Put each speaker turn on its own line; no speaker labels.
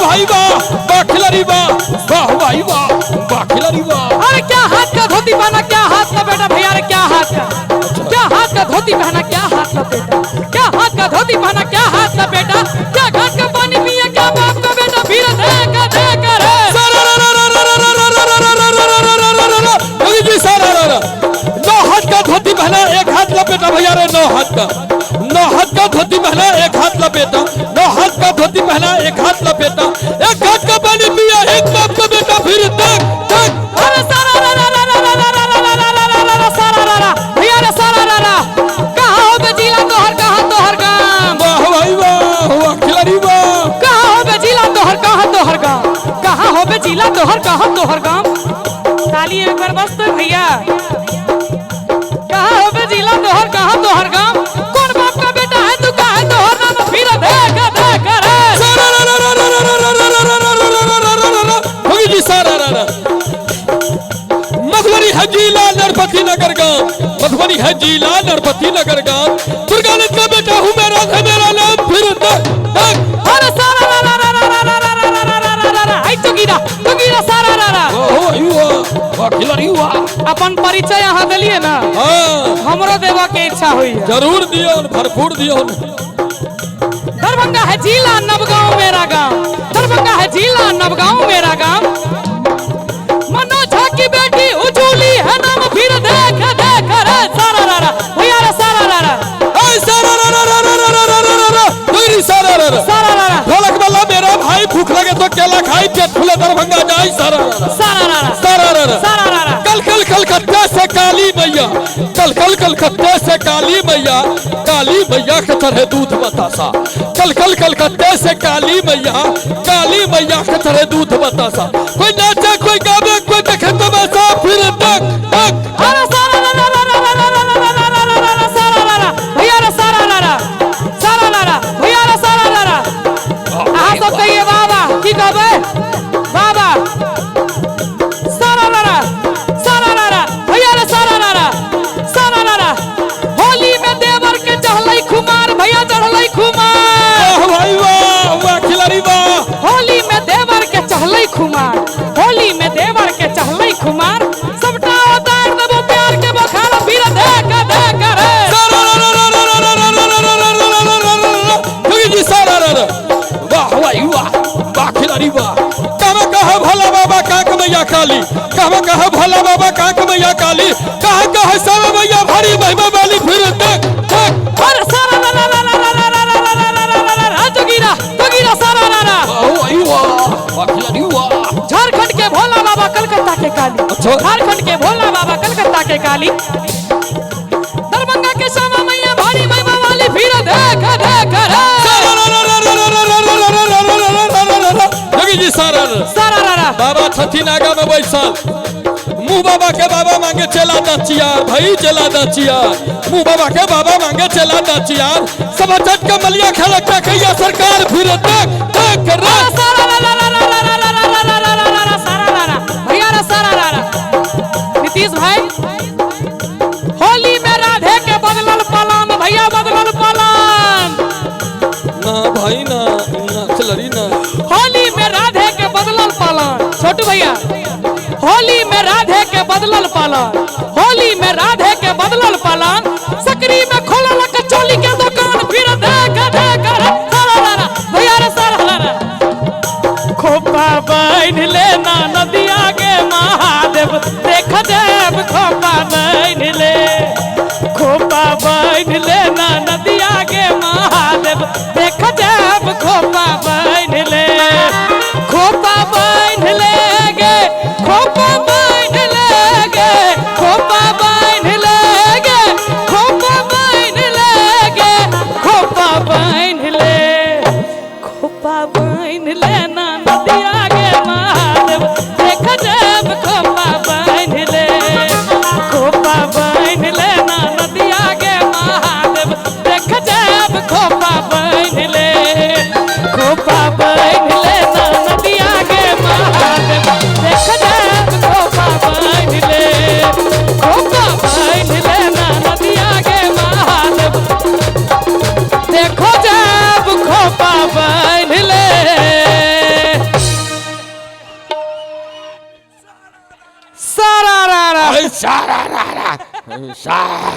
भाई वाह खिलाड़ी वाह भाई वाह खिलाड़ी वाह।
अरे क्या हाथ का धोती पहना, क्या हाथ का बेटा भैया, अरे क्या हाथ का धोती पहना, क्या हाथ का बेटा, क्या हाथ का धोती पहना, क्या हाथ का बेटा, क्या घाट का पानी पिया, क्या बाप का बेटा, फिर देख रे
नौ हाथ का धोती पहना, एक हाथ लपेटा भैया रे, नौ हाथ का धोती पहना, एक हाथ लपेटा, नौ हाथ का धोती पहना, एक हाथ लपेटा, एक घाट का पानी पिया, एक बाप का बेटा, फिर देख
अरे सारा भैया रे, सारा कहाँ हो बेजिला तोहर, कहाँ तोहर गाँव,
वाह भाई वाह खिलाड़ी वाह।
कहाँ हो बेजिला तोहर, कहाँ तोहर गाँव, कहाँ हो बेजिला तोहर, कहाँ तोहर गाँव। ताली एक बार बस तो भैया, कहाँ हो बेजिला तोहर, कहाँ तोहर गाँव, कौन बाप का बेटा है तू, कहाँ है तोहर नाम, फिर देख रे
मधुबनी है जिला नरपति नगर गांव, मधुबनी है जिला नरपति नगर गांव, दुर्गानाथ का बेटा हूँ मेरा है मेरा नाम, फिर
अरे सारा तुगीरा सारा
खिलाड़ी हुआ।
अपन परिचय यहाँ दिलिए ना, हमरो देवा के इच्छा हुई है,
जरूर दियो, भरपूर दियो।
दरभंगा है जिला नवगांव मेरा गांव, दरभंगा है जिला नवगांव मेरा गांव, मनोज झा की बेटी उजूली है नाम, फिर देख रे सारा भैया रे, सारा
ढोलक वाला मेरा भाई भूख लगे तो केला खाई, पेट फूले दरभंगा जाए, कल कलकत्ते से काली मैया, कल कलकत्ते से काली मैया के चढ़े दूध बतासा, कल कलकत्ते से काली मैया के चढ़े दूध बतासा, कोई नाचे कोई गावे कोई देखे तमाशा, फिर देख
अरे सारा भैया रे, सारा भैया रे, सारा अहाँ सब कहिए बाबा, की कहबै बाबा, सारा भैया रे, सारा होली में देवर के चढ़लै खुमार, भैया चढ़लै खुमार,
भाई वाह खिलाड़ी वाह।
होली में देवर के चढ़लै खुमार, होली में देवर के चढ़लै खुमार, सबटा उतार देबो प्यार के बखार, फिर देख रे
वाह खिलाड़ी वाह। कहा भोला बाबा काक मैया काली, कहा भोला बाबा काक मैया काली, कहा सब मैया भारी महिमा वाली, फिर देख
अरे सारा तुगीरा सारा झारखंड के भोला बाबा कलकत्ता के काली, झारखंड के भोला बाबा कलकत्ता के काली, दरभंगा के श्यामा मैया भारी महिमा वाली, फिर देख
रे
सारा
बाबा छठी नागा में बैसल, मुँह बाबा के बाबा मांगे चला दचियार, भाई चला दचियार, मुँह बाबा के बाबा मांगे चला दचियार, सब चट के मलिया खेलता कैया सरकार, फिर देख
भैया रे, सारा नीतीश भाई, होली में राधे के बदलल पलान, भैया बदलल पलान,
ना भाई ना खिलाड़ी ना,
होली में राधे के बदलल पालन, छोटू भैया, होली में राधे के बदलल पालन, होली में राधे के बदलल पालन, सकरी में खोलल कचौली के दुकान, फिर देख भैया रे, सारा खोपा बांध लेना नदिया के महादेव, देख देव खोपा बांध ले, खोपा बांध लेना नदिया के महादेव, देख देव खोपा बांध ले, खोपा बांध ले गे, खोपा बांध ले गे, खोपा बांध ले सारा रा रा
सारा